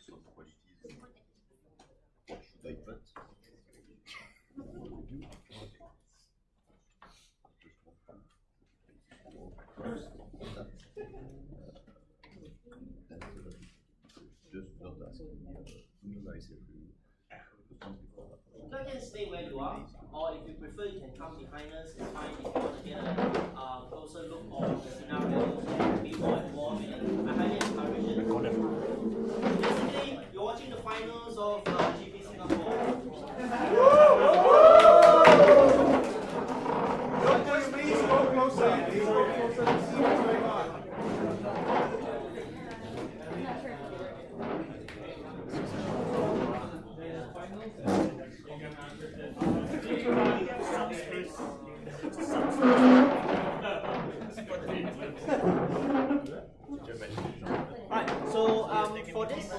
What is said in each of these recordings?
some qualities. What should I put? Just not asking me memorize every. You can stay where you are, or if you prefer, you can come behind us. It's fine if you want to get a closer look on the scenarios and be more involved in it. I highly encourage it. Basically, you're watching the finals of GP Singapore. Please go closer. Please go closer to see what's going on. Alright, so for this,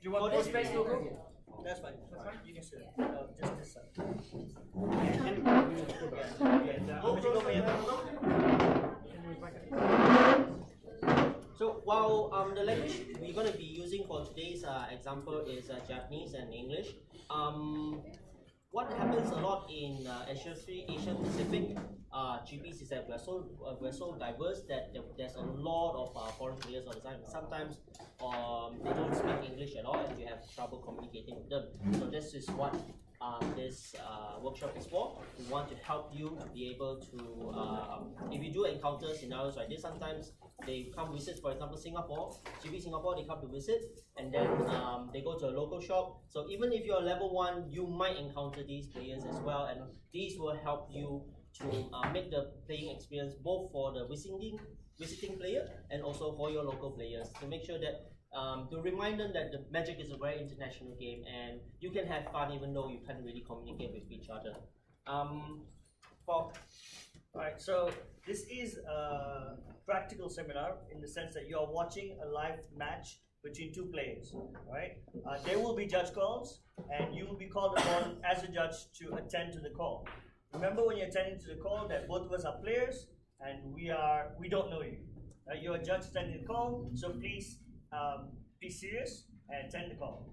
you want this space logo? That's fine. That's fine. You can sit. Just this side. So while the language we're going to be using for today's example is Japanese and English, what happens a lot in Asia Pacific GPs is that we're so diverse that there's a lot of foreign players all the time. Sometimes they don't speak English at all, and you have trouble communicating with them. So this is what this workshop is for. We want to help you be able to, if you do encounter scenarios like this, sometimes they come visit, for example, Singapore, GP Singapore, they come to visit, and then they go to a local shop. So even if you're level 1, you might encounter these players as well, and these will help you to make the playing experience both for the visiting player and also for your local players, to make sure that to remind them that the Magic is a very international game and you can have fun even though you can't really communicate with each other. Alright, so this is a practical seminar in the sense that you are watching a live match between two players, right? There will be judge calls and you will be called upon as a judge to attend to the call. Remember when you're attending to the call that both of us are players and we don't know you. You're a judge attending the call, so please be serious and attend the call.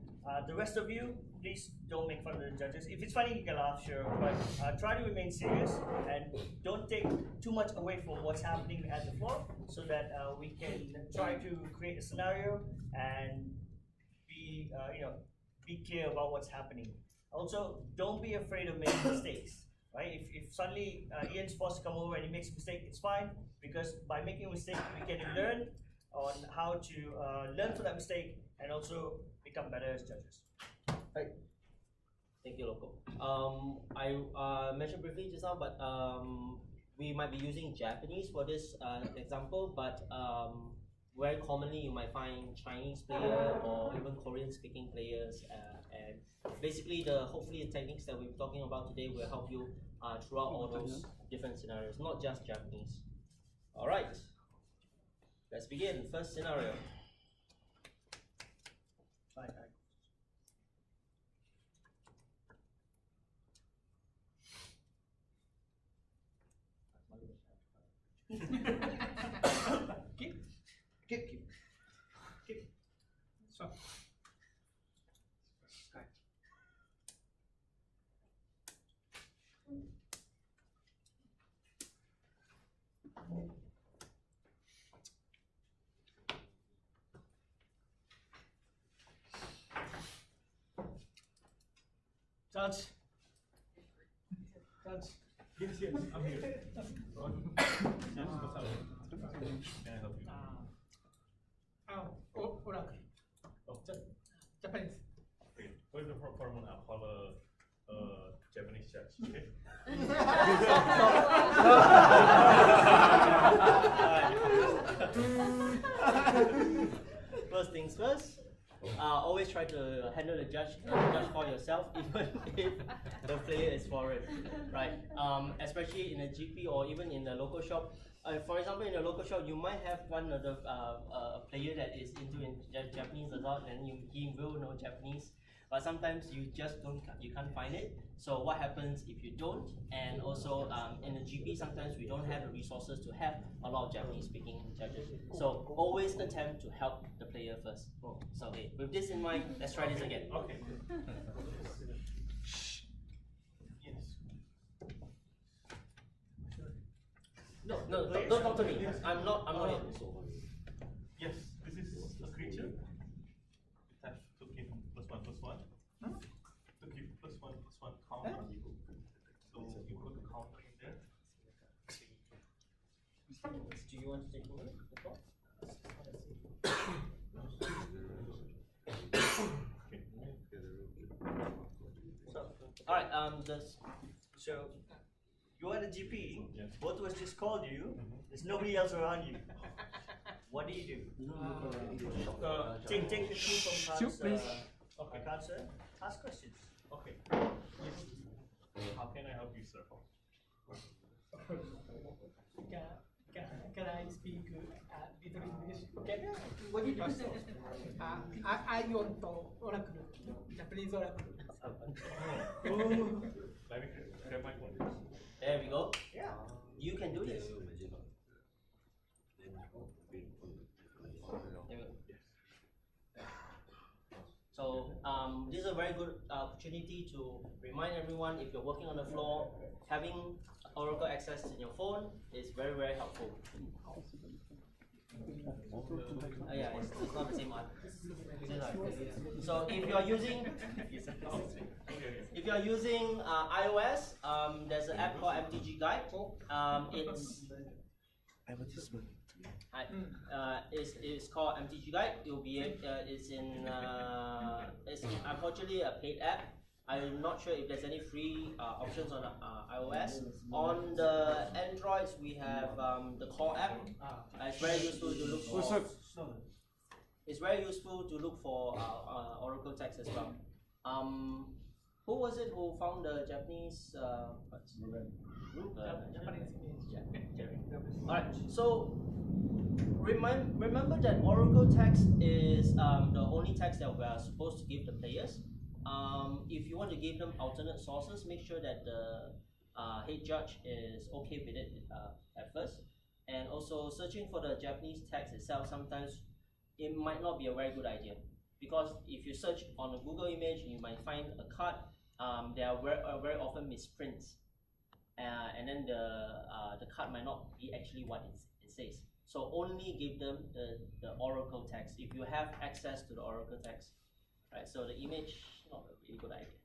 The rest of you, please don't make fun of the judges. If it's funny, you can laugh, sure, but try to remain serious and don't take too much away from what's happening at the floor, so that we can try to create a scenario and be clear about what's happening. Also, don't be afraid of making mistakes. Right? If suddenly Ian's forced to come over and he makes a mistake, it's fine, because by making a mistake, we can learn on how to learn from that mistake and also become better as judges. Right. Thank you, Loco. I mentioned briefly just now, but we might be using Japanese for this example, but very commonly you might find Chinese player or even Korean speaking players, and basically hopefully the techniques that we're talking about today will help you throughout all those different scenarios, not just Japanese. Alright, let's begin. First scenario. Keep. So. Judge. Yes, I'm here. Can I help you? Oracle. Japanese. Okay. What is the formal I'll call a Japanese judge, okay? First things first, always try to handle the judge for yourself, even if the player is foreign, right? Especially in a GP or even in a local shop. For example, in a local shop, you might have one of the player that is into Japanese as well, and he will know Japanese. but sometimes you just you can't find it. So what happens if you don't? And also in the GP, sometimes we don't have the resources to have a lot of Japanese speaking judges. So always attempt to help the player first. So okay, with this in mind, let's try this again. Okay. No, don't talk to me. I'm not it. Yes, this is a creature. It has to keep +1/+1. To keep +1/+1 counter. So you put the counter in there. Do you want to take over? All right. So you are the GP. Yes. Both of us just called you. There's nobody else around you. What do you do? Take the cue from Khan's answer. Ask questions. Okay. How can I help you, sir? Can I speak little English? Okay. What did you say? I want to oracle, Japanese oracle. Let me grab my phone. There we go. Yeah. You can do this. So this is a very good opportunity to remind everyone, if you're working on the floor, having Oracle access in your phone is very, very helpful. Yeah, it's not the same one. So if you are using iOS, there's an app called MTG Guide. It's called MTG Guide. It will be it's unfortunately a paid app. I'm not sure if there's any free options on iOS. On the Androids, we have the Core app. It's very useful to look for. It's very useful to look for Oracle text as well. Who was it who found the Japanese? Alright, so remember that Oracle text is the only text that we are supposed to give the players. If you want to give them alternate sources, make sure that the head judge is okay with it at first. And also searching for the Japanese text itself, sometimes it might not be a very good idea. Because if you search on a Google image, you might find a card. There are very often misprints. And then the card might not be actually what it says. So only give them the Oracle text if you have access to the Oracle text. Right, so the image, not a really good idea.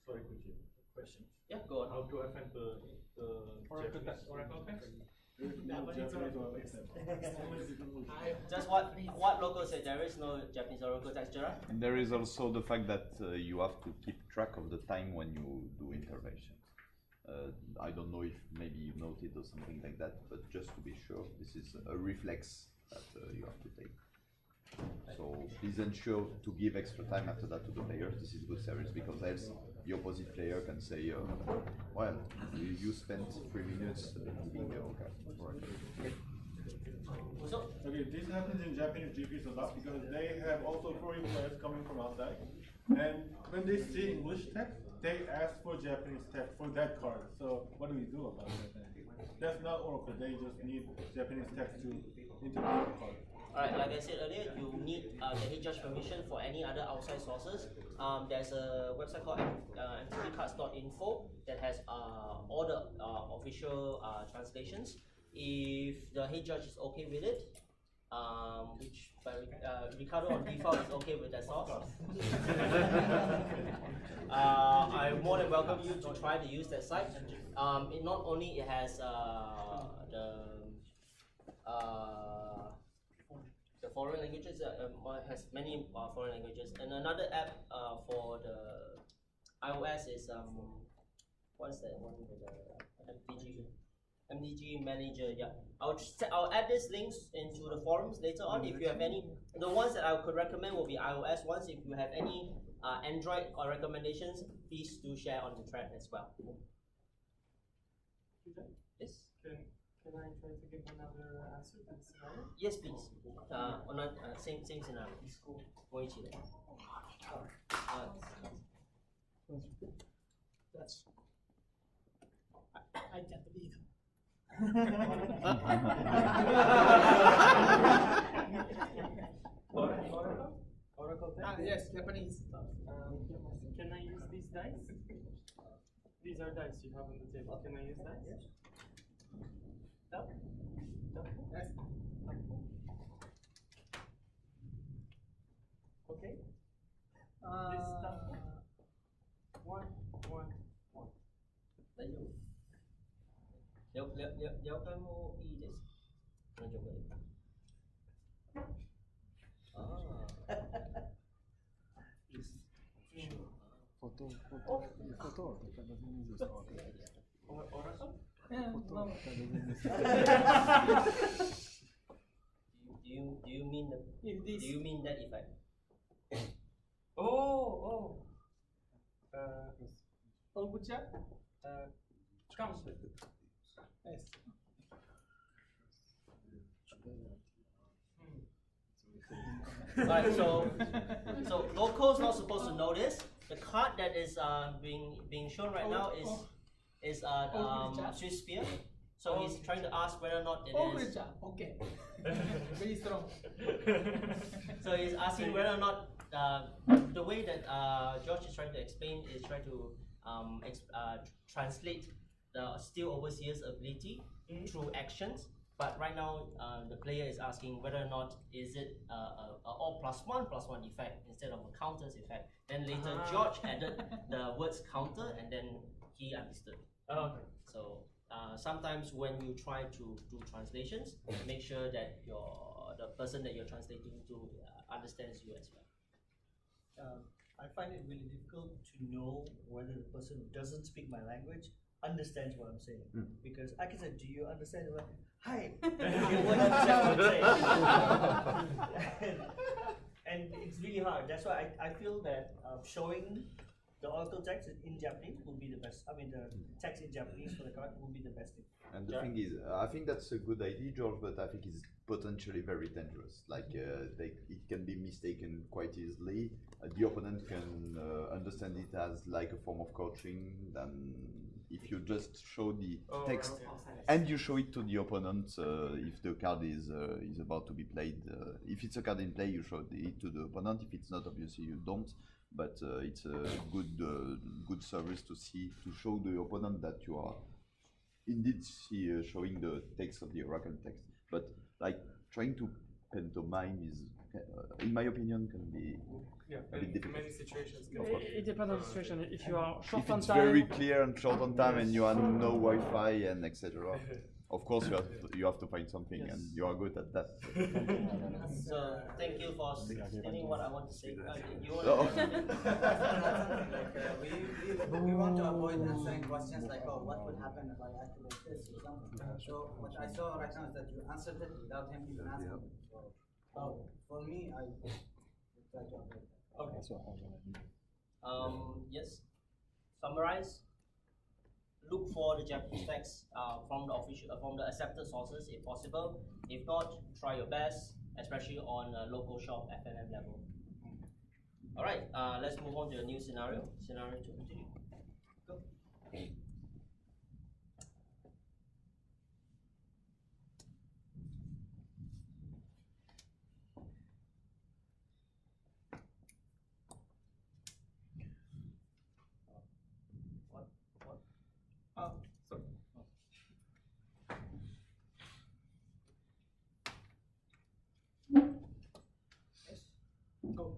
Sorry, could you question? Yeah, go on. How do I find the Oracle text? Oracle text? Just what local said, there is no Japanese Oracle text, Gerard? And there is also the fact that you have to keep track of the time when you do interventions. I don't know if maybe you noted or something like that, but just to be sure, this is a reflex that you have to take. So please ensure to give extra time after that to the players. This is good service, because else the opposite player can say, well, you spent 3 minutes giving your card. Right. Okay, this happens in Japanese GPs a lot because they have also foreign players coming from outside. And when they see English text, they ask for Japanese text for that card. So what do we do about that? That's not Oracle, they just need Japanese text to interpret the card. Alright, like I said earlier, you need the head judge permission for any other outside sources. There's a website called mtgcards.info that has all the official translations. If the head judge is okay with it, which Ricardo on default is okay with that source, I more than welcome you to try to use that site. It not only it has the foreign languages, has many foreign languages, and another app for the iOS is what's that one with the MDG Manager. Yeah, I'll add these links into the forums later on. If you have any, the ones that I could recommend will be iOS ones. If you have any Android or recommendations, please do share on the thread as well. Yes. Can I try to give another answer to the scenario? Yes, please. Same scenario. もう一で。That's. I can't believe. Oracle deck? Yes, Japanese. Can I use these dice? These are dice you have on the table. Can I use dice? Yes. Tap. Tap. Yes. Okay. This tap. 1, 1, 1. Đấy dụ. Nếu cái mô y đấy, nó chụp vậy. Photo, that doesn't exist. Okay. Oracle? Yeah, Photo, no. that doesn't exist. Do you mean the If this. do you mean that effect? Oh. All good chat? Count. Yes. Alright, so local's not supposed to know this. The card that is being shown right now is Swiss spear. So he's trying to ask whether or not it All good is. chat. Okay. Very strong. So he's asking whether or not the way that George is trying to explain is trying to translate the still overseer's ability through actions. But right now, the player is asking whether or not is it a all +1/+1 effect instead of a counters effect. Then later George added the words counter and then he understood. Okay. So sometimes when you try to do translations, make sure that the person that you're translating to understands you as well. I find it really difficult to know whether the person who doesn't speak my language understands what I'm saying. Because I can say, do you understand? Like, hi. You won't understand what I'm saying. and it's really hard. That's why I feel that showing the Oracle text in Japanese would be the best. I mean, the text in Japanese for the card would be the best thing. And the thing is, I think that's a good idea, George, but I think it's potentially very dangerous. Like, it can be mistaken quite easily. The opponent can understand it as like a form of coaching. Then, if you just show the text and you show it to the opponent, if the card is about to be played, if it's a card in play, you show it to the opponent. If it's not, obviously you don't. But it's a good service to show the opponent that you are indeed showing the text of the oracle text. But like trying to pantomime is, in my opinion, can be a bit difficult. Many situations. It depends on the situation. If you are short If on it's time, very clear and short on time, and you have no Wi-Fi and etc. Of course, you have to find something, and you are good at that. So thank you for stating what I want to say. You want Oh. We want to avoid answering questions like, oh, what would happen if I activate this or something. So what I saw right now is that you answered it without him even asking. So for me, I try to avoid that. Okay. that's what I want to do. Yes. Summarize. Look for the Japanese text from the accepted sources if possible. If not, try your best, especially on a local shop FNM level. All right. Let's move on to a new scenario. Scenario 2. Go. Oh, sorry. Yes. Go.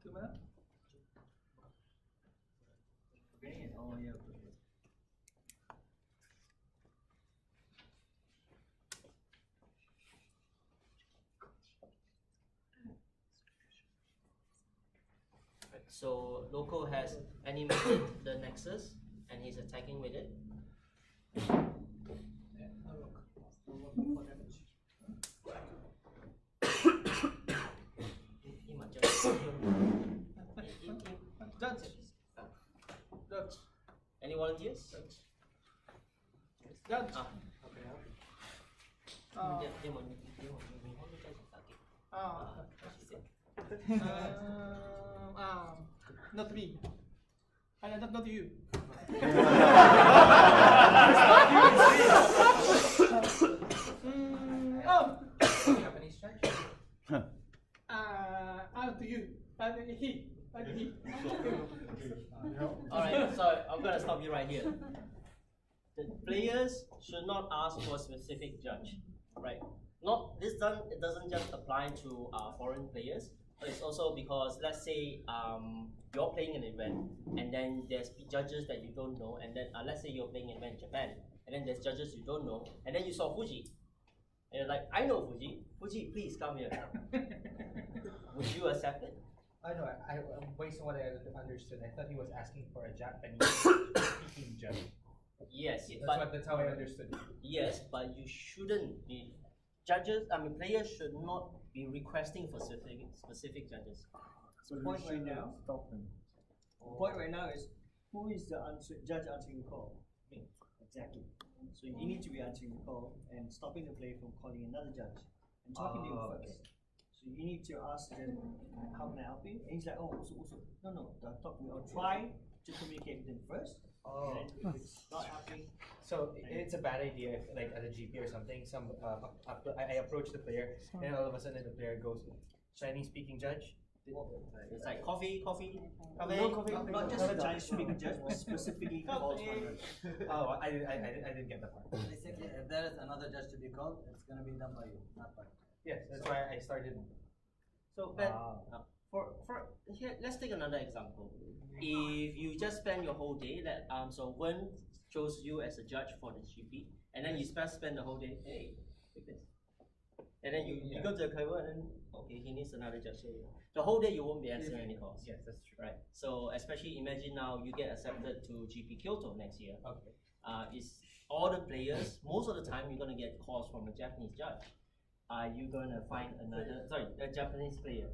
Gimana? Oh yeah. So local has animated the nexus and he's attacking with it. Yeah, I'll look. I'll look for damage. Ini macam Yes. Judge. Dia mau judge sakit. She said. Not me. Not you. Japanese judge? To you. He. Alright, so I'm gonna stop you right here. The players should not ask for a specific judge, right? It doesn't just apply to foreign players, but it's also because let's say you're playing an event and then there's judges that you don't know, and then let's say you're playing an event in Japan and then there's judges you don't know, and then you saw Fuji, and you're like, I know Fuji, please come here. Would you accept it? I know. Based on what I understood, I thought he was asking for a Japanese-speaking judge. Yes, That's how I understood it. Yes, but you shouldn't be players should not be requesting for specific judges. So the point right now. The point right now is who is the judge answering the call? Me. Exactly. So you need to be answering the call and stopping the player from calling another judge and talking to you first. Okay. So you need to ask them, how can I help you? And he's like, oh, no, don't talk to me. Or try to communicate with him first. Oh. And then if it's not happening, So it's a bad idea if, like, at a GP or something, I approach the player, and all of a sudden the player goes, Chinese-speaking judge. It's like coffee. no, not just a Chinese speaking judge, but specifically calls for her. Oh, I didn't get that part. Basically, if there is another judge to be called, it's gonna be done by you, not by me. Yes, that's why I started. So Ben, here, let's take another example. If you just spend your whole day, so Wen chose you as a judge for the GP, and then you spend the whole day, hey, like this, and then you go to the table and then okay, he needs another judge here. The whole day you won't be answering any calls. Yes, that's true. Right. So especially imagine now you get accepted to GP Kyoto next year. Okay. It's all the players. Most of the time you're gonna get calls from a Japanese judge. Are you gonna find a Japanese player?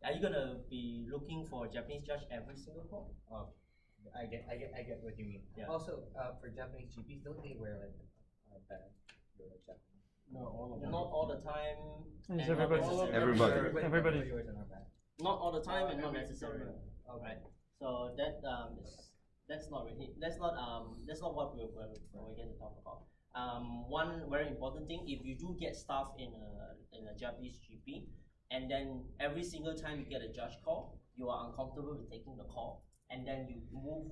Are you gonna be looking for a Japanese judge every single call? Oh, I get what you mean. Yeah. Also, for Japanese GPs, don't they wear like a band? Not all the time. It's and not everybody. necessarily. Everybody. Not all the time and not necessarily. Right. So that's not what we're going to talk about. One very important thing: if you do get staff in a Japanese GP, and then every single time you get a judge call, you are uncomfortable with taking the call, and then you move,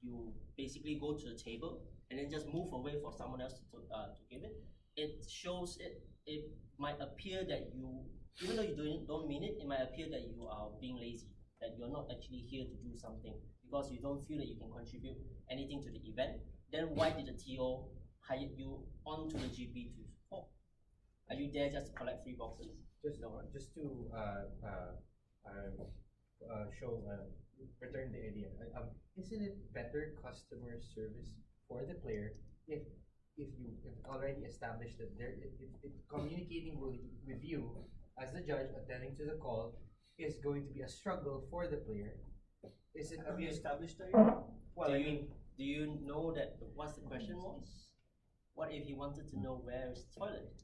you basically go to the table and then just move away for someone else to give it. It shows it might appear that you, even though you don't mean it, it might appear that you are being lazy, that you're not actually here to do something because you don't feel that you can contribute anything to the event. Then why did the TO hire you onto the GP to support? Are you there just to collect free boxes? Just to return the idea. Isn't it better customer service for the player if you already established that communicating with you as the judge attending to the call is going to be a struggle for the player? Have you established that? Well, do you know that what the question was? What if he wanted to know where is the toilet?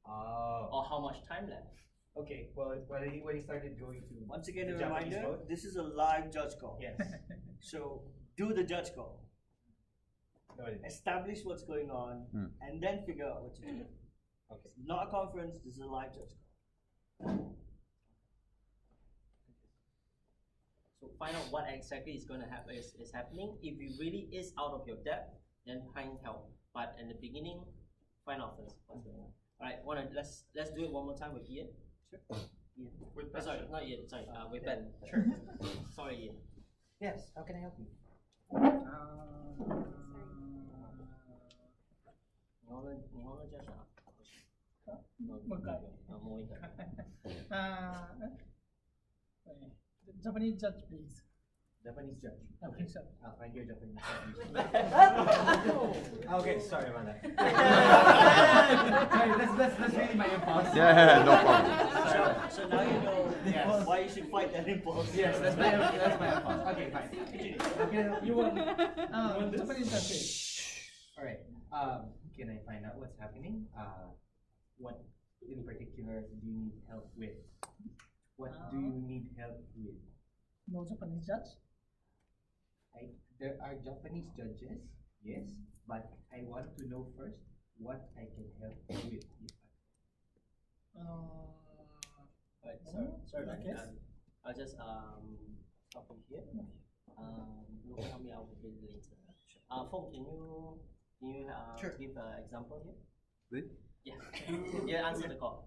Or how much time left? Okay, well, when he started going to Once again, a the Japanese reminder, mode? this is a live judge call. Yes. So do the judge call. No, I didn't. Establish what's going on and then figure out what to do. Okay. It's not a conference, this is a live judge call. So find out what exactly is going to happen is happening. If it really is out of your depth, then find help. But in the beginning, find out first what's going on. All right, let's do it one more time with Ian. Sure. Ian. Sorry, not Ian. Sorry, with Ben. Sure. Sorry, Ian. Yes. How can I help you? 日本のジャズはもう一回。もう一回。Japanese judge, please. Japanese judge. Japanese judge. I'll find you a Japanese judge. Okay, sorry about that. Sorry, that's really my impulse. Yeah, no problem. So now you know Yes. Why you should fight that impulse? Yes, that's my impulse. Okay, fine. You want Japanese translation. All right. Can I find out what's happening? What in particular do you need help with? What do you need help with? No Japanese judge. There are Japanese judges, yes, but I want to know first what I can help with. Right, sorry, Yes. I'll just stop you here. You can help me out with it later. Fong, can you Sure. give an example here? Wait. Yeah. Yeah, answer the call.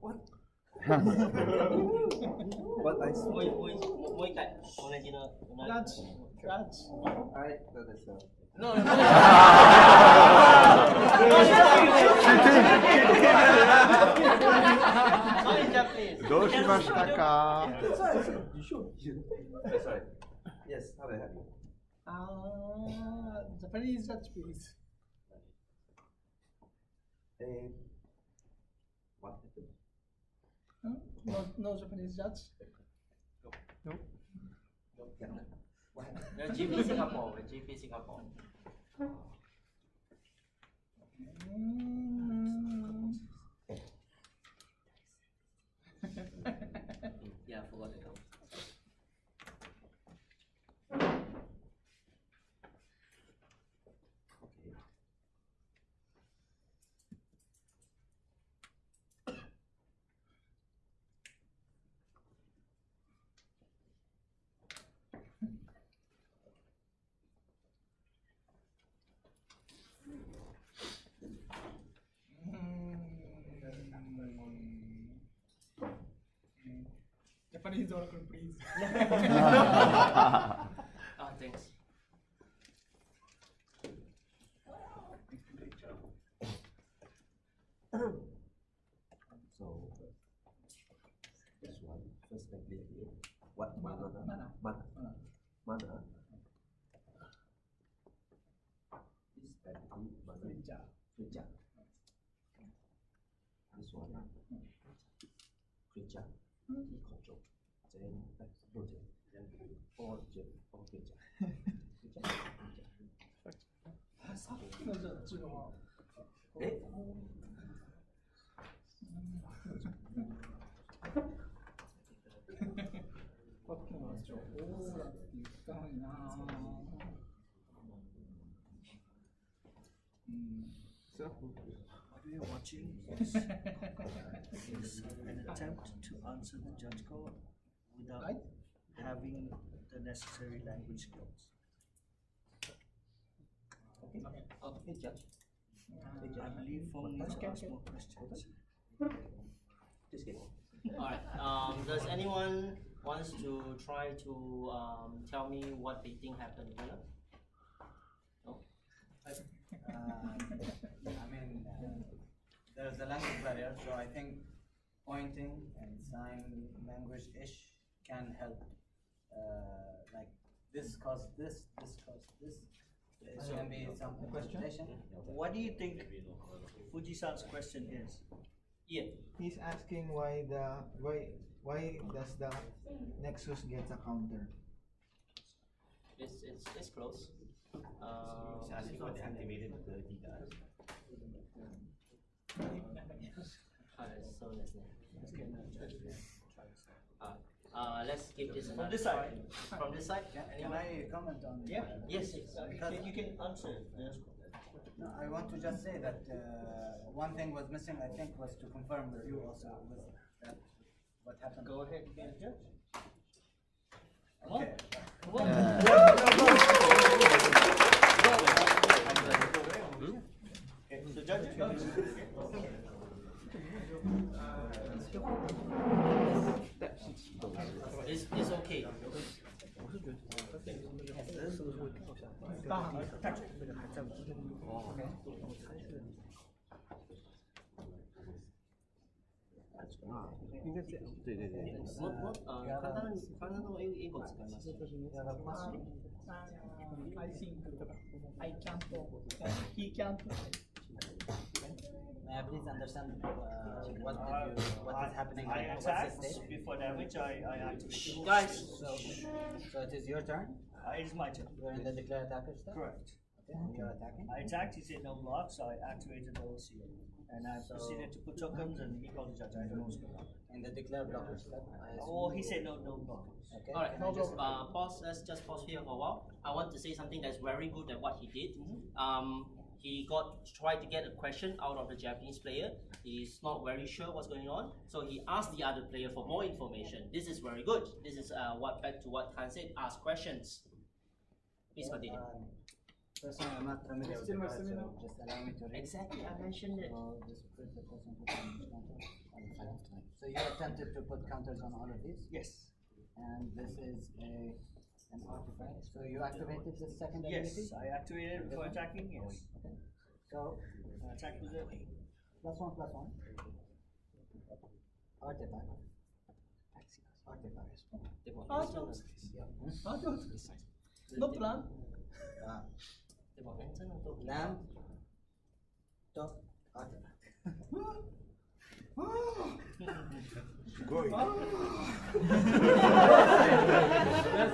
What I see. Mỗi cái hôm nay chỉ nó Judge. Alright, that is No. Not in Japanese. どうしましたか? You should. Sorry. Yes, how may I help you? Japanese judge, please. What happened? No Japanese judge. No, GP Singapore. GP Singapore. Yeah, I forgot the count. Japanese oracle, please. Thanks. So, this one, first complete here. What mana? Mana. This entity mana? Reja. This one. Reja. He control. Then project. Then object. Eh? さっきの話をオーラって言ったのになぁ。So, what we are watching is an attempt to answer the judge call without having the necessary language skills. Hey, Judge. I believe Fong needs to ask more questions. Just kidding. Alright, does anyone wants to try to tell me what they think happened here? No? I mean, there's a language barrier, so I think pointing and sign language-ish can help. Like this caused this caused this. There can be some interpretation. What do you think Fuji-san's question is? Yeah. He's asking why does the Nexus get a counter? It's close. He's asking what the activated ability does. So let's keep this From this side. From this side? Can I comment on it? Yeah. Yes. Because You can answer. no, I want to just say that one thing was missing, I think, was to confirm with you also with that what happened. Go ahead, be the judge. Okay. So judge. It's okay. I think I can't. He can't. May I please understand what is happening I right now? What's the attacked state? before damage. I activated. Guys, So it is your turn. It is my turn. You're in the declare attacker step. Correct. Okay. You're attacking. I attacked. He said no block, so I activated the OCO. And I proceeded to put tokens, and he called the judge. I don't know what's going on. In the declare blocker step. Oh, he said no blockers. Okay. All right, Can I just pause. Let's just pause here for a while. I want to say something that's very good at what he did. He tried to get a question out of the Japanese player. He's not very sure what's going on, so he asked the other player for more information. This is very good. This is back to what Khan said. Ask questions. Please continue. Personally, I'm not familiar with the card, so just allow me to read. Exactly, I mentioned it. So you attempted to put counters on all of these? Yes. And this is an artifact. So you activated the second ability? Yes, I activated before attacking. Yes. Okay. So Attack with it. +1/+1. Artifact. Artifact. No plan. Land. Top. Artifact.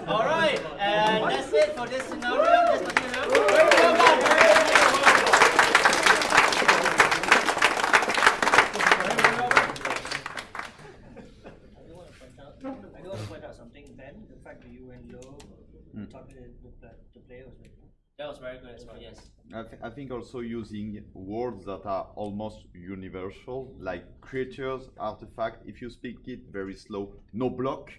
All right, and that's it for this scenario. Let's continue. I do want to point out something, Ben. The fact that you went low, talking to the player was very good. That was very good as well. Yes. I think also using words that are almost universal, like creatures, artifact. If you speak it very slow, no block,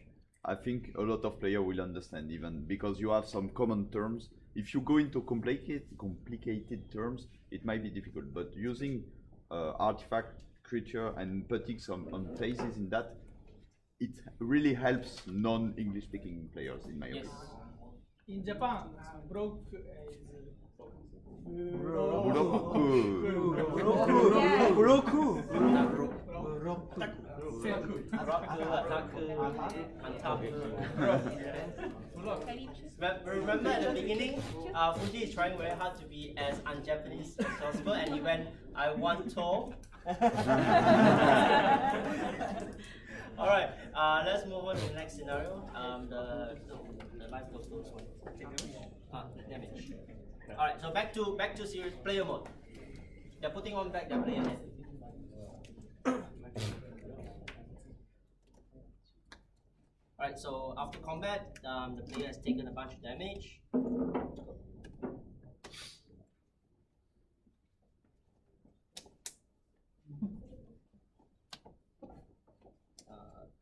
I think a lot of players will understand, even because you have some common terms. If you go into complicated terms, it might be difficult. But using artifact, creature, and putting some phases in that, it really helps non-English speaking players, in my opinion. In Japan, broke is Remember at the beginning, Fuji is trying very hard to be as un-Japanese as possible, and he went, I want to. Alright, let's move on to the next scenario. The life goes one. Damage. Alright, so back to serious player mode. They're putting on back their player head. Alright, so after combat, the player has taken a bunch of damage.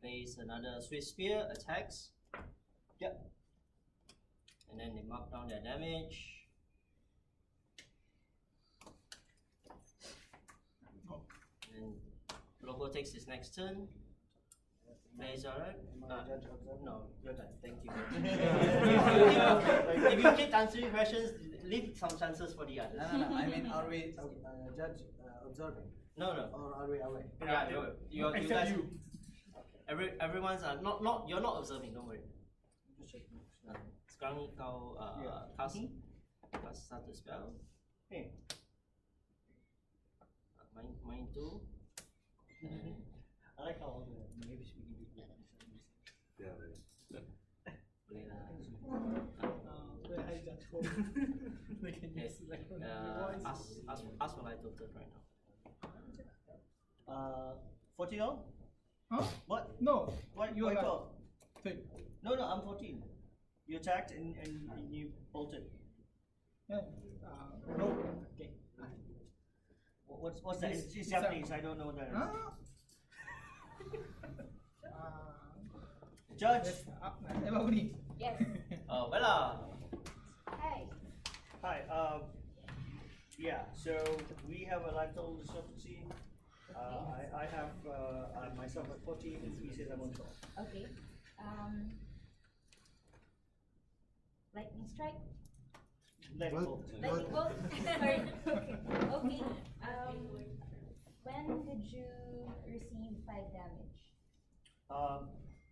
Plays another Swiss Spear, attacks. Yep. And then they mark down their damage. And Logo takes his next turn. Plays alright. No, you're done. Thank you. If you keep answering questions, leave some chances for the others. No. I mean, are we judge observing? No. Or are we away? Yeah, you guys. Everyone's not. You're not observing. Don't worry. Sekarang kau cast satu spell. Main tu. I like how maybe speaking to Yeah. Boleh lah. where I judge for. They can Okay. use like voice. Ask what I total right now. 14 all? Huh? What? No. What? You What are call? Thing. No, I'm 14. You attacked and you bolted. Yeah. Broke. Okay. What's that? This- It's this Japanese. I don't know what that is. Huh? Judge. Emma Uni. Yes. Oh, Bella. Hi. Hi. Yeah. So we have a lifestyle discrepancy. I have myself at 14 and he says I'm on 12. Okay. Lightning strike. Let it go. Lightning bolt. Sorry. Okay. When did you receive 5 damage?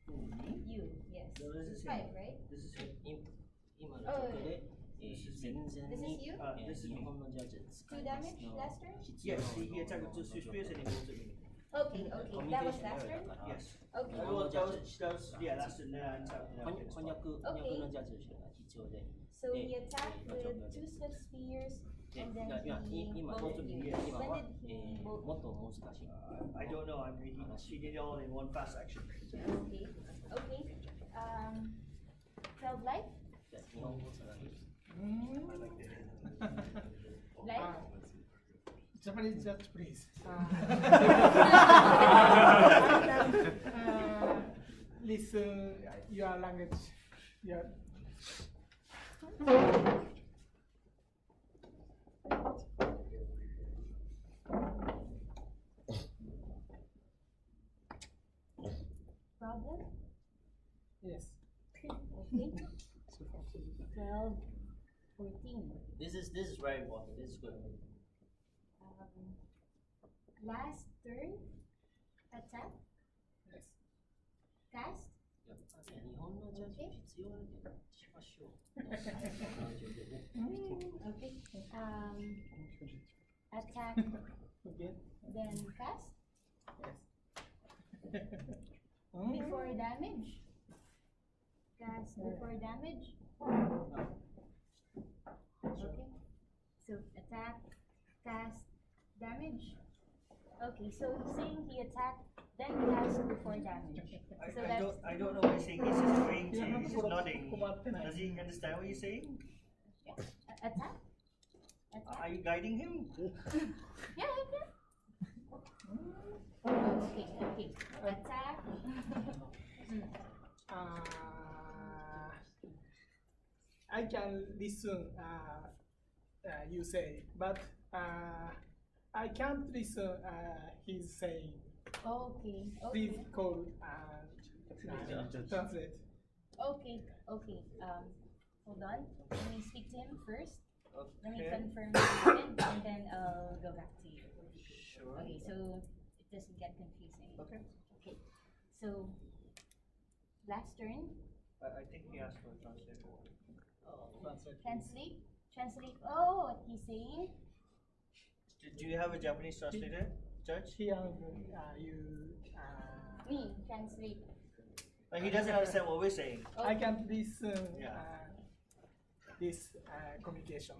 Me? You. Yes. No, this is him. 5, right? This is him. Oh. This is you? This is me. 2 damage last turn? Yes, he attacked with 2 spears and he bolted me. Okay, okay. That was last turn? Yes. Okay. Yeah, last turn. Then I attacked. So he attacked with 2 swift spears and then he bolted you. When did he bolt? I don't know. I mean, he did it all in one fast action. Okay, okay. 12 life? Life? Japanese judge, please. Listen your language. Your Problem? yes. Okay. 12, 14. This is very important. This is good. Last turn, attack, Yes. cast, okay. Okay. Attack, Okay. then cast. Yes. Before damage. Cast before damage. Okay. So attack, cast, damage. Okay, so he's saying he attacked, then cast before damage. So that's I don't know what he's saying. He's just agreeing to you. He's just nodding. Does he understand what you're saying? attack. Are you guiding him? Yeah, okay. Okay, okay. Attack. I can listen you say, but I can't listen he's saying. Okay, Please okay. call translate. Okay, okay. Hold on. Let me speak to him first. Let me Okay. confirm the statement and then I'll go back to you. Sure. Okay, so it doesn't get confusing. Okay. Okay. So last turn. I think he asked for a translator. Translate. Translate. Oh, what he's saying. Do you have a Japanese translator, Judge? Here you Me, translate. Like he doesn't understand what we're saying. I can't listen Yeah. this communication.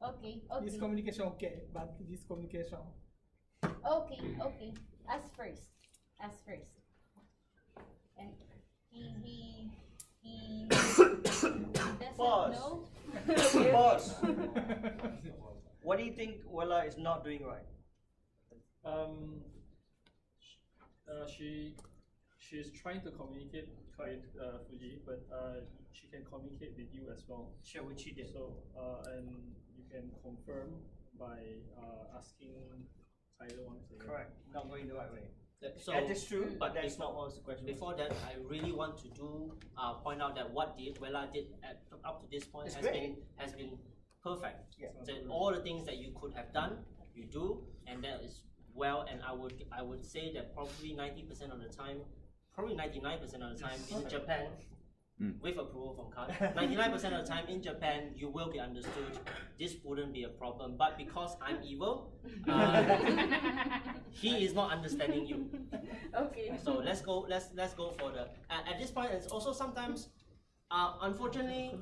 Okay, okay. This communication okay, but this communication Okay, okay. As first. As first. And he doesn't Pause. know. Pause. What do you think Wella is not doing right? She's trying to communicate with Fuji, but she can communicate with you as well. Sure, which she did. So and you can confirm by asking either one. Correct. Not going the right way. So That is true, but that's before- not what was the question. Before that, I really want to point out that what Wella did up to this point It's has been perfect. Yeah. So all the things that you could have done, you do, and that is well. And I would say that probably 90% of the time, probably 99% of the time in Japan, with approval from Khan, 99% of the time in Japan, you will be understood. This wouldn't be a problem. But because I'm evil, he is not understanding you. Okay. So let's go for the. At this point, it's also sometimes, unfortunately,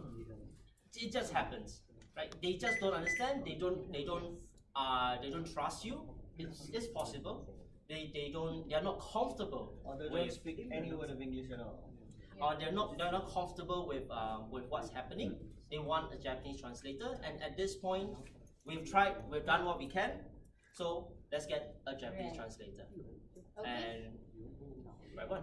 it just happens. Right? They just don't understand. They don't trust you. It's possible. They are not comfortable. Or they with, don't speak any word of English at all. or they're not comfortable with what's happening. They want a Japanese translator, and at this point, we've done what we can. So let's get a Japanese translator. Okay. And right one.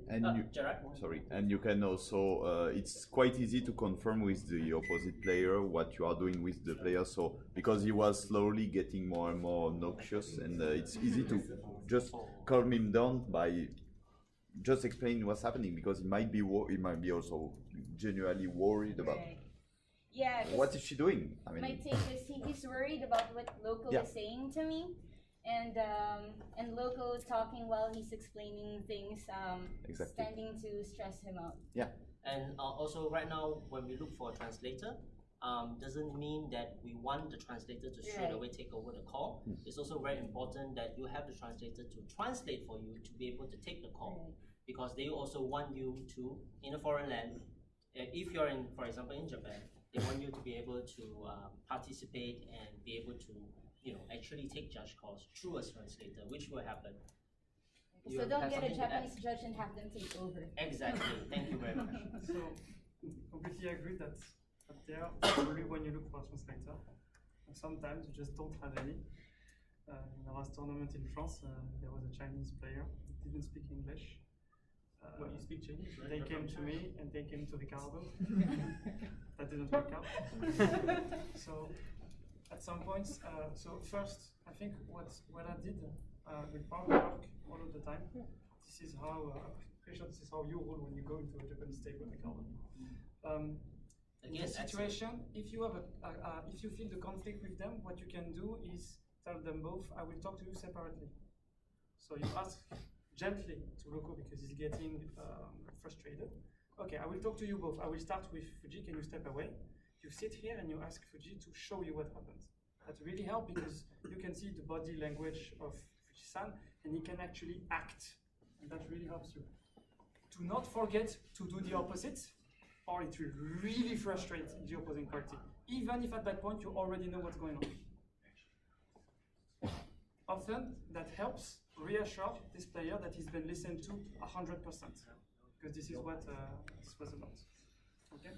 And you, Gerard. sorry, and you can also, it's quite easy to confirm with the opposite player what you are doing with the player. So because he was slowly getting more and more noxious, and it's easy to just calm him down by just explaining what's happening, because he might be also genuinely worried about Right. Yeah. 'cause what is she doing. I mean, my take is he's worried about what Loco Yeah. is saying to me, and Loco talking while he's explaining things, Exactly. tending to stress him out. yeah. And also right now, when we look for a translator, doesn't mean that we want the translator to straight away take over the call. It's also very important that you have the translator to translate for you to be able to take the call, because they also want you to, in a foreign land, if you're in, for example, in Japan, they want you to be able to participate and be able to, actually take judge calls through a translator, which will happen. So don't get a Japanese judge and have them take over. Exactly. Thank you very much. So, completely agree that there, probably when you look for a translator, sometimes you just don't have any. In the last tournament in France, there was a Chinese player who didn't speak English. Well, you speak Chinese, right? They came to me and they came to Ricardo. That didn't work out. So, at some points, so first, I think what I did will probably work all of the time. This is how, pretty sure this is how you rule when you go into a Japanese table, Ricardo. In this situation, if you have if you feel the conflict with them, what you can do is tell them both, I will talk to you separately. So you ask gently to Roko because he's getting frustrated. Okay, I will talk to you both. I will start with Fuji, can you step away? You sit here and you ask Fuji to show you what happens. That really helps because you can see the body language of Fuji-san and he can actually act. And that really helps you. Do not forget to do the opposite, or it will really frustrate the opposing party, even if at that point you already know what's going on. Often, that helps reassure this player that he's been listened to 100%, because this is what this was about. Okay?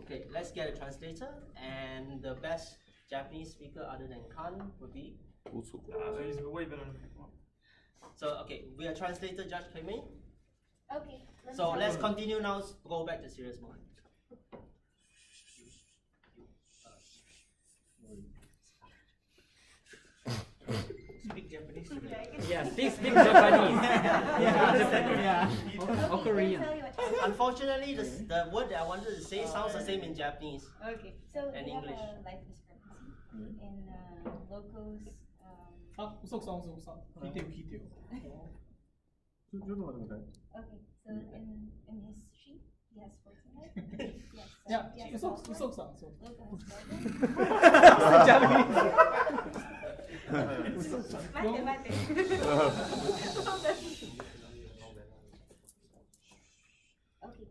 Okay, let's get a translator, and the best Japanese speaker other than Khan would be? He's way better than me. So, okay, we are translator Judge Kaimei. Okay. So let's continue now, go back to serious mode. Speak Japanese. Yeah, speak Japanese. Yeah. Or Korean. Unfortunately, the word that I wanted to say sounds the same in Japanese. Okay, so and we have English. a life discrepancy in locals. あ、嘘くさん嘘くさん。聞いてよ聞いてよ。ちょっと待ってください。 Okay, so in his sheet, he has 14 life. Yes. いや、 he has 嘘 12 嘘くさん。そう。 Local has 12. 待って待って。Okay,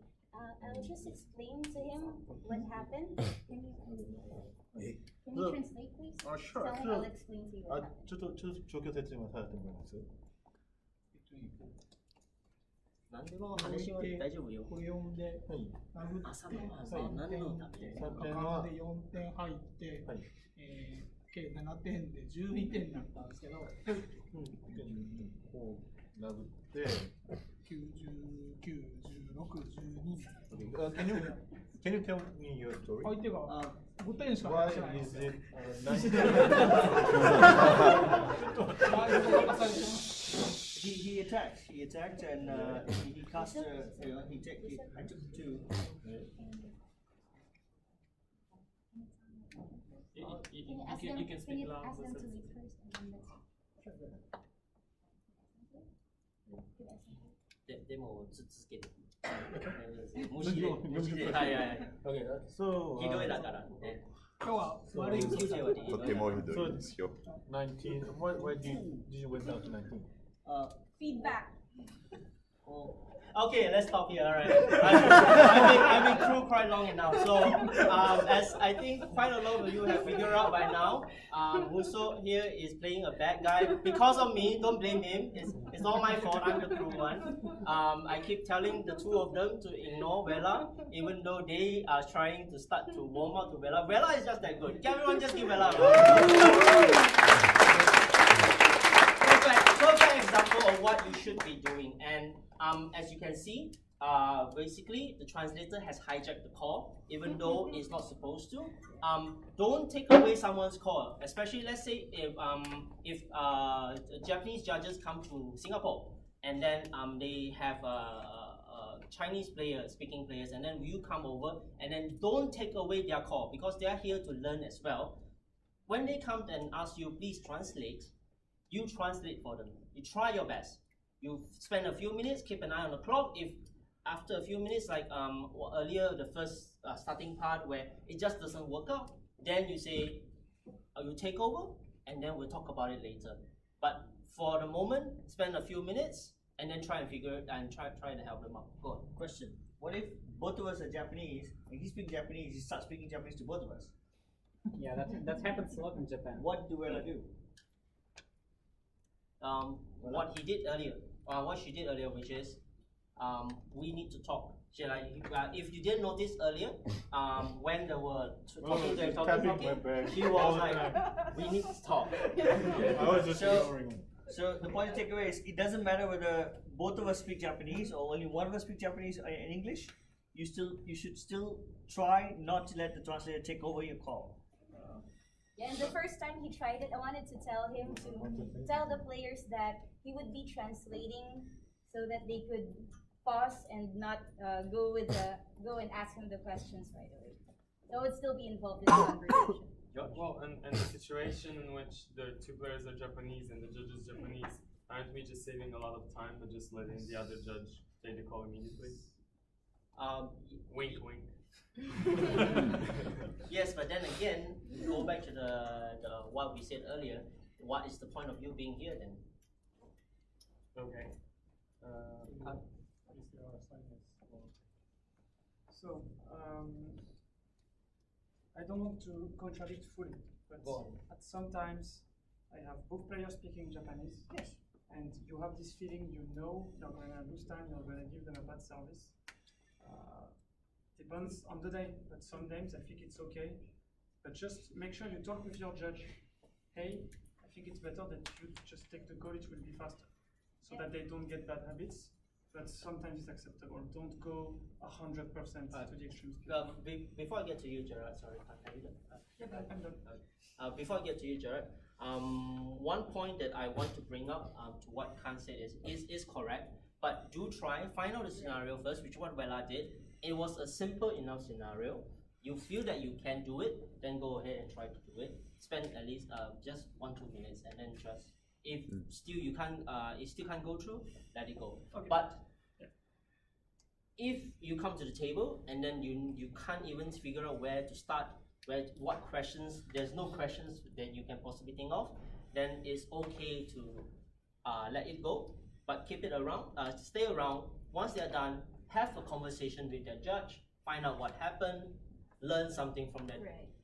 I'll just explain to him what happened. Can you translate, please? Sure. Tell him I'll explain to you what happened. ちょっと状況説明されてもらえます？何でも話は大丈夫よ。これ読んで、殴って、何のため？赤で4点入って、計7点で12点になったんですけど、こう殴って、99、16、12。Can you tell me your story? 相手が5点しか入ってないんですよ。He attacked, and he cast. I took 2. You can speak loud. Ask them to leave first, and then let's. でも続けて。無視で。はいはい。So ひどいだからね。今日は悪い気持ちはとてもひどいですよ。19. Why did you went down to 19? Feedback. Okay, let's stop here. All right. I've been through quite long enough. So, as I think quite a lot of you have figured out by now, Muso here is playing a bad guy because of me. Don't blame him. It's not my fault. I'm the true one. I keep telling the two of them to ignore Vela, even though they are trying to start to warm up to Vela. Vela is just that good. Can everyone just give Vela a perfect example of what you should be doing. And as you can see, basically the translator has hijacked the call, even though it's not supposed to. Don't take away someone's call, especially let's say if Japanese judges come to Singapore and then they have Chinese players, speaking players, and then you come over and then don't take away their call because they are here to learn as well. When they come and ask you, please translate, you translate for them. You try your best. You spend a few minutes, keep an eye on the clock. If after a few minutes, like earlier, the first starting part where it just doesn't work out, then you say, you take over, and then we'll talk about it later. But for the moment, spend a few minutes, and then try and figure it and try to help them out. Go on. Question: what if both of us are Japanese and he speaks Japanese? He starts speaking Japanese to both of us. Yeah, that happens a lot in Japan. What do we do? What he did earlier, what she did earlier, which is, we need to talk. She if you didn't notice earlier, when they were talking, she was like, we need to talk. I was just ignoring. So the point to take away is, it doesn't matter whether both of us speak Japanese or only one of us speak Japanese and English. You should still try not to let the translator take over your call. Yeah, and the first time he tried it, I wanted to tell him to tell the players that he would be translating so that they could pause and not go and ask him the questions right away. So I would still be involved in the conversation. Well, and the situation in which the two players are Japanese and the judge is Japanese, aren't we just saving a lot of time but just letting the other judge take the call immediately? Wink, wink. Yes, but then again, go back to the what we said earlier. What is the point of you being here then? Okay. So, I don't want to contradict fully, but at sometimes I have both players speaking Japanese. Yes. And you have this feeling, you know, you're going to lose time, you're going to give them a bad service. Depends on the day, but some games I think it's okay. But just make sure you talk with your judge. Hey, I think it's better that you just take the call, it will be faster. So that they don't get bad habits, but sometimes it's acceptable. Don't go 100% to the extremes. Before I get to you, Gerard, sorry, can you I'm done. before I get to you, Gerard, one point that I want to bring up to what Khan said is correct, but do find out the scenario first, which what Bella did. It was a simple enough scenario. You feel that you can do it, then go ahead and try to do it. Spend at least just 1-2 minutes, and then just if still you can't, it still can't go through, let it go. Okay. But if you come to the table and then you can't even figure out where to start, what questions, there's no questions that you can possibly think of, then it's okay to let it go, but keep it around, stay around. Once they're done, have a conversation with their judge, find out what happened, learn something from that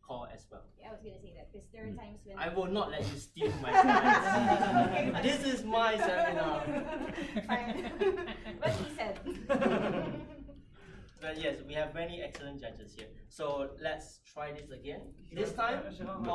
call as well. Yeah, I was going to say that because there are times when I will not let you steal my slides. This is my seminar. What he said. But yes, we have many excellent judges here. So let's try this again. This time,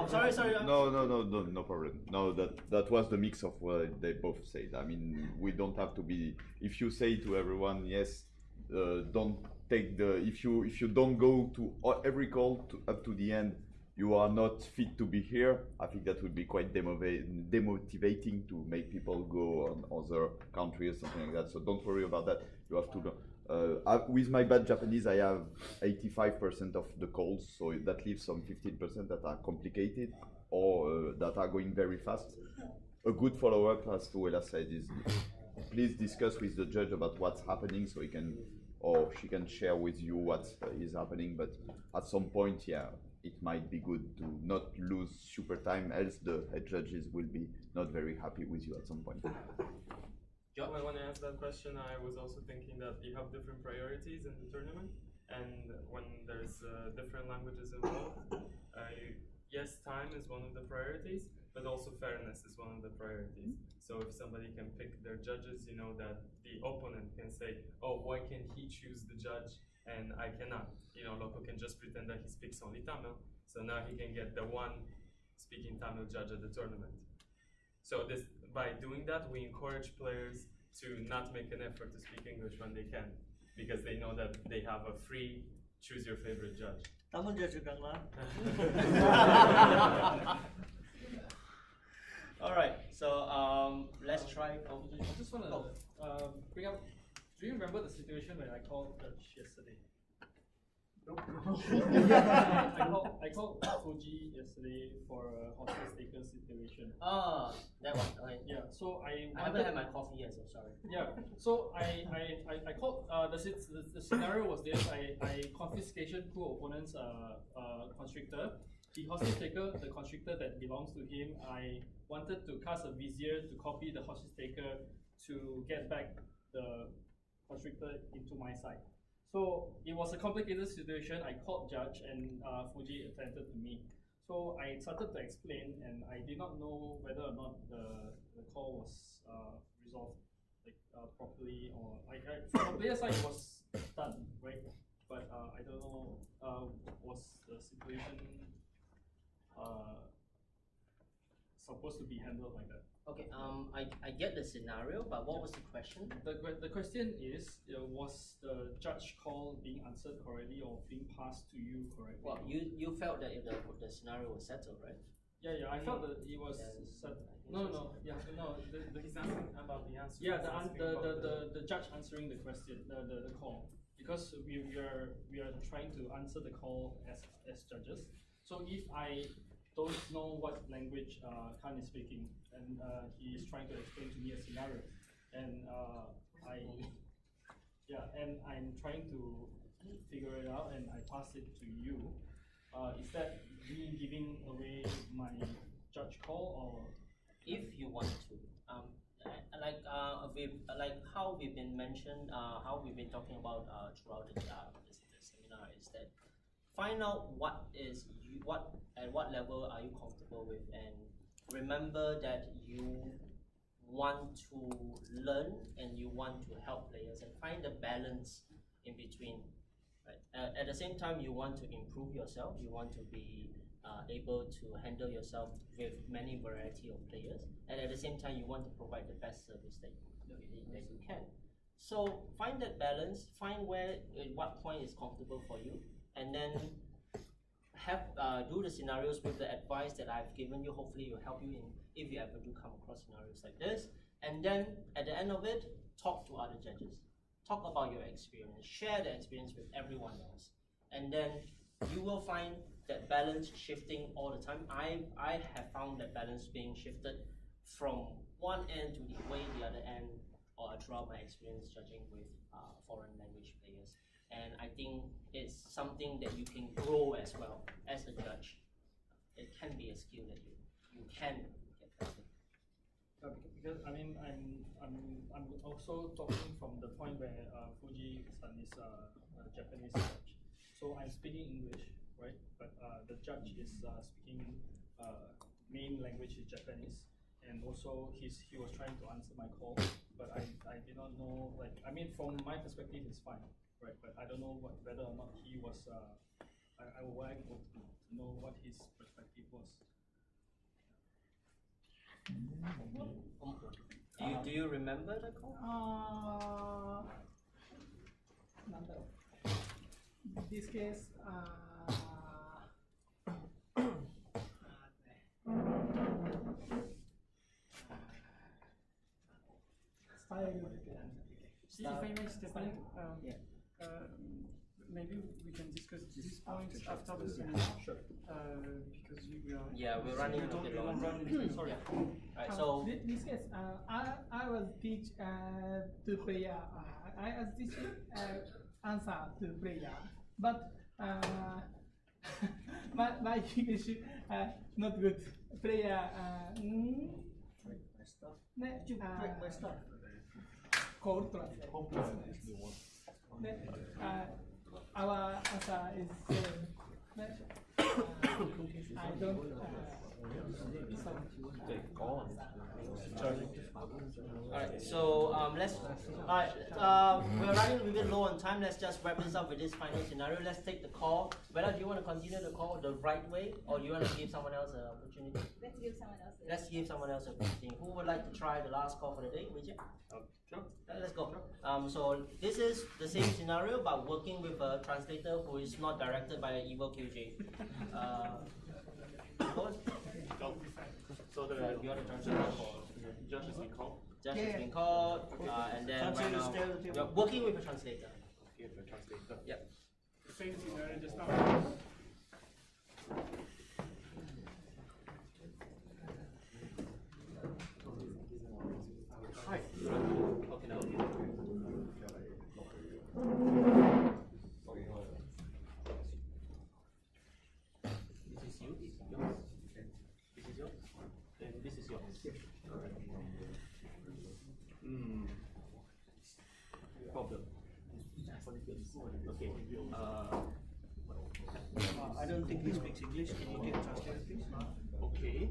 sorry. No problem. No, that was the mix of what they both said. I mean, we don't have to be. If you say to everyone, yes, don't take the. If you don't go to every call up to the end, you are not fit to be here. I think that would be quite demotivating to make people go on other countries or something like that. So don't worry about that. You have to. With my bad Japanese, I have 85% of the calls, so that leaves some 15% that are complicated or that are going very fast. A good follow-up, as Tuela said, is please discuss with the judge about what's happening so he can or she can share with you what is happening. But at some point, yeah, it might be good to not lose super time, else the head judges will be not very happy with you at some point. When I asked that question, I was also thinking that you have different priorities in the tournament, and when there's different languages involved, yes, time is one of the priorities, but also fairness is one of the priorities. So if somebody can pick their judges, you know that the opponent can say, oh, why can he choose the judge and I cannot? You know, Loco can just pretend that he speaks only Tamil, so now he can get the one speaking Tamil judge at the tournament. So by doing that, we encourage players to not make an effort to speak English when they can, because they know that they have a free choose your favorite judge. Tamil judge irukangala? All right, so let's try. I just want to bring up. Do you remember the situation when I called Judge yesterday? I called Fuji yesterday for a hostage taker situation. Ah, that one. Okay. Yeah, so I haven't had my coffee yet, so sorry. Yeah, so I called, the scenario was this, I confiscation two opponents' constrictor. The hostage taker, the constrictor that belongs to him, I wanted to cast a vizier to copy the hostage taker to get back the constrictor into my side. So it was a complicated situation. I called judge and Fuji attended to me. So I started to explain and I did not know whether or not the call was resolved properly, or from the player side it was done, right? But I don't know, was the situation supposed to be handled like that? Okay, I get the scenario, but what was the question? The question is, was the judge call being answered correctly or being passed to you correctly? Well, you felt that if the scenario was settled, right? Yeah, I felt that it was settled. No, He's asking about the answer. Yeah, the judge answering the question, the call, because we are trying to answer the call as judges. So if I don't know what language Khan is speaking, and he is trying to explain to me a scenario, and and I'm trying to figure it out, and I pass it to you. Is that me giving away my judge call, or if you want to, like how we've been mentioned, how we've been talking about throughout the seminar, is that find out at what level are you comfortable with, and remember that you want to learn and you want to help players, and find the balance in between. Right? At the same time, you want to improve yourself. You want to be able to handle yourself with many variety of players, and at the same time, you want to provide the best service that you can. So find that balance. Find at what point is comfortable for you, and then do the scenarios with the advice that I've given you. Hopefully, will help you in if you ever do come across scenarios like this. And then at the end of it, talk to other judges. Talk about your experience. Share the experience with everyone else, and then you will find that balance shifting all the time. I have found that balance being shifted from one end to the other end, or throughout my experience judging with foreign language players. And I think it's something that you can grow as well as a judge. It can be a skill that you can get better. Because I mean, I'm also talking from the point where Fuji-san is a Japanese judge, so I'm speaking English, right? But the judge is speaking main language is Japanese, and also he was trying to answer my call, but I did not know, like, I mean, from my perspective it's fine, right? But I don't know whether or not he was. I would like to know what his perspective was. Do you remember the call? This case, See, if I may step in, maybe we can discuss this point after the seminar. Sure. Because we are. Yeah, we're running a bit long. Sorry. Right, so this case, I was teach to player. I was teaching answer to player, but my English not good. Player. My stuff. Code translate. Our answer is I don't. Alright, so we're running a little bit low on time. Let's just wrap this up with this final scenario. Let's take the call. Whether do you want to continue the call the right way, or do you want to give someone else an opportunity? Let's give someone else. Let's give someone else an opportunity. Who would like to try the last call for the day? Vijay? Sure. Let's go. So this is the same scenario, but working with a translator who is not directed by an evil QJ. So the you want to translate for judge has been called. Judge has been called, and then right now, you're working with a translator. Translator. Yep. same scenario just now. Hi. Okay, now. This is you. Yours. This is yours. And this is yours. Problem. Okay. I don't think he speaks English. Can you get translated, please? Okay.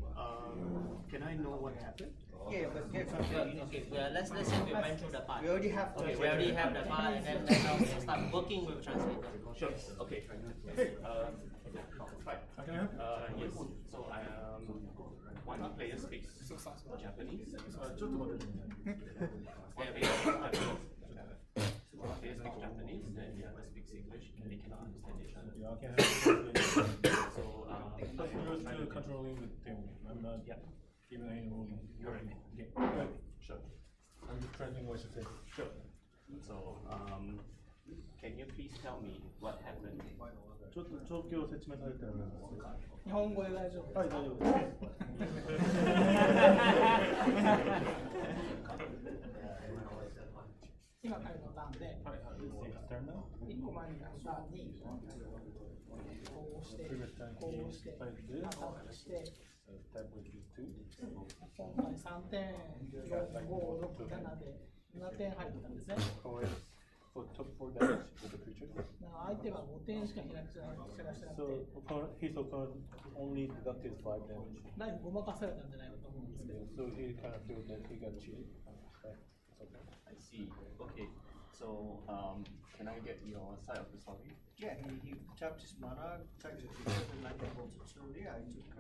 Can I know what happened? Yeah, but get translated. Okay, let's say we went through the part. We already have. Okay, we already have the part, and then now we can start working with translator. Sure. Okay. Right. Yes. So one player speaks Japanese. One player speaks Japanese, and the other speaks English, and they cannot understand each other. Yeah, I can So but you're still controlling the table. I'm not giving any ruling. Correct. Okay. Sure. I'm just translating what you say. Sure. So can you please tell me what happened? ちょっと状況を説明されてるんです。日本語で大丈夫はい、大丈夫です。今彼のターンで、はい、turn now. 1個前になるターンに、こうして、こうして、アタックして、今回3点、4、5、6、7で7点入ったんですね。相手は5点しか開きしてなくて、 his opponent only deducted 5 damage. だいぶごまかされたんじゃないかと思うんですけど。 So he kind of feels that he got cheated. Okay. I see. Okay. So can I get your side of the story? Yeah, he tapped his mana, attacked the creature, and lightning bolted. So yeah, I took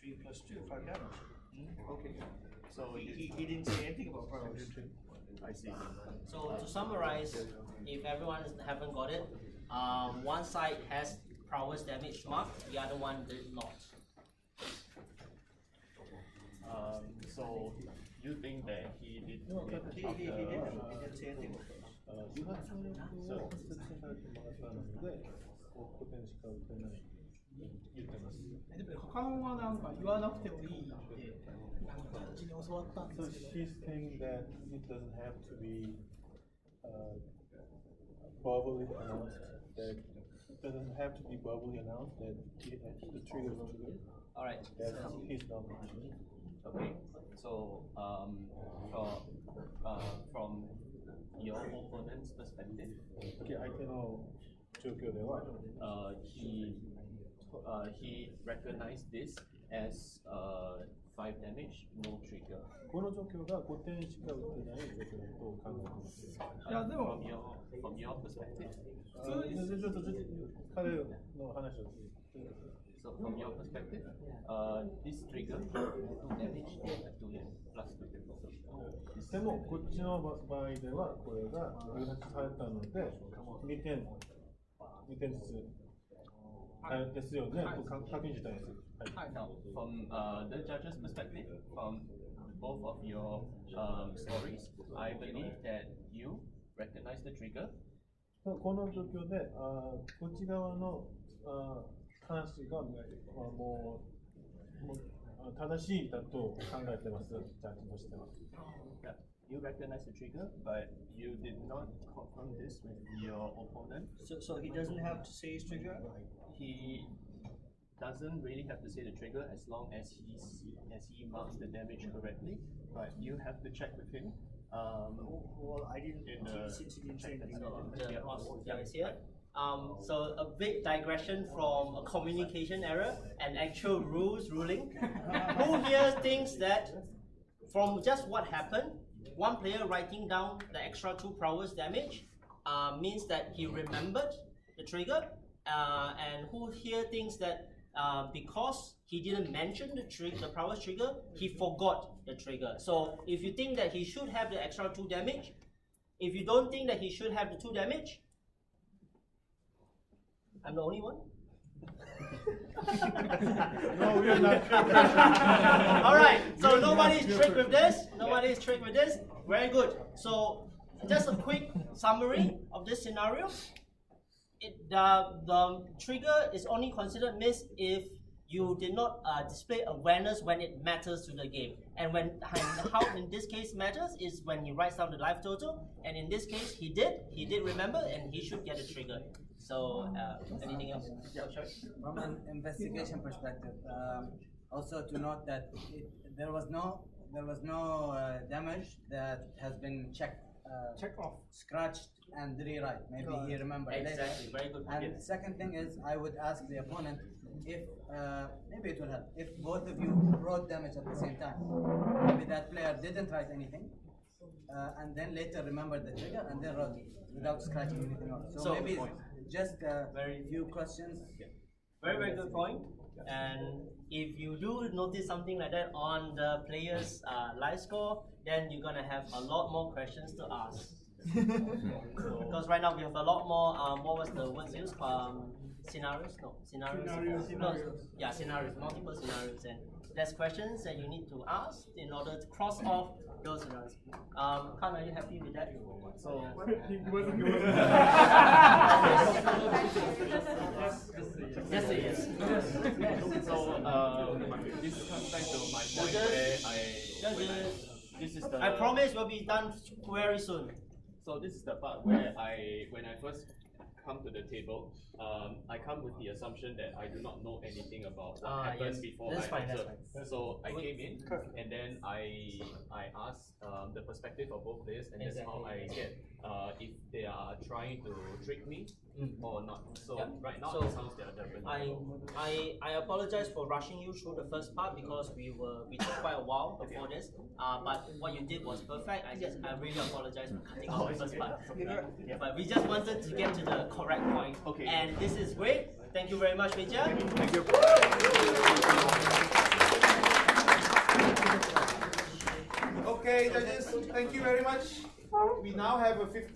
3 plus 2, 5 damage. Okay. So He didn't say anything about prowess. I see. So to summarize, if everyone haven't got it, one side has prowess damage mark, the other one did not. So you think that he did? He didn't say anything about prowess. 誘発能力を説明されてもらったので、古典しか打てない言ってます。でも他のはなんか言わなくてもいいってなんかうちに教わったんで So すけど。 she's saying that it doesn't have to be verbally announced. That it doesn't have to be verbally announced that the trigger is triggered. All right. That's his knowledge. Okay. So from your opponent's perspective, Okay, 相手の状況では、he recognized this as 5 damage, no trigger. この状況が5点しか打ってない状況だと考えています。いやでも From your perspective. ちょっと彼の話を So from your perspective, this trigger 2 damage plus 2. でもこっちの場合ではこれが誘発されたので2点ずつですよねと確認したいです。Now, from the judge's perspective, from both of your stories, I believe that you recognize the trigger. この状況でこっち側の話がもう正しいだと考えてます、ジャッジとしては。You recognize the trigger, but you did not confirm this with your opponent. So he doesn't have to say his trigger? He doesn't really have to say the trigger as long as he marks the damage correctly, but you have to check with him. Well, I didn't, since he didn't say anything. Is here. So a big digression from a communication error and actual ruling. Who here thinks that from just what happened, one player writing down the extra 2 prowess damage means that he remembered the trigger, and who here thinks that because he didn't mention the prowess trigger, he forgot the trigger. So if you think that he should have the extra 2 damage, if you don't think that he should have the 2 damage, I'm the only one? No, we are not. Alright, so nobody's tricked with this. Nobody's tricked with this. Very good. So just a quick summary of this scenario. the trigger is only considered miss if you did not display awareness when it matters to the game. And how in this case matters is when he writes down the life total. And in this case, he did remember, and he should get a trigger. So anything else? Yeah, sure. From an investigation perspective, also to note that there was no damage that has been checked off, scratched and rewrite. Maybe he remembered exactly. later. Very good. And Yes. second thing is, I would ask the opponent if maybe it will help if both of you wrote damage at the same time. Maybe that player didn't write anything, and then later remembered the trigger and then wrote it without scratching anything else. So maybe just very few questions. Very, very good point. And if you do notice something like that on the player's live score, then you're gonna have a lot more questions to ask. Because right now we have a lot more. What was the words used? Scenarios? No, scenarios. Scenarios. Yeah, scenarios. Multiple scenarios, and there's questions that you need to ask in order to cross off those scenarios. Khan, are you happy with that? So. Yes, yes. So this comes back to my point where this is the. I promise we'll be done very soon. So this is the part where when I first come to the table, I come with the assumption that I do not know anything about what happened before I observed. So I came in and then I asked the perspective of both players, and that's how I get if they are trying to trick me or not. So right now it sounds they are different. I apologize for rushing you through the first part because we took quite a while before this. But what you did was perfect. I really apologize for cutting off the first part. But we just wanted to get to the correct point. Okay. And this is great. Thank you very much, Meija. Thank you. Okay, judges, thank you very much. We now have a 50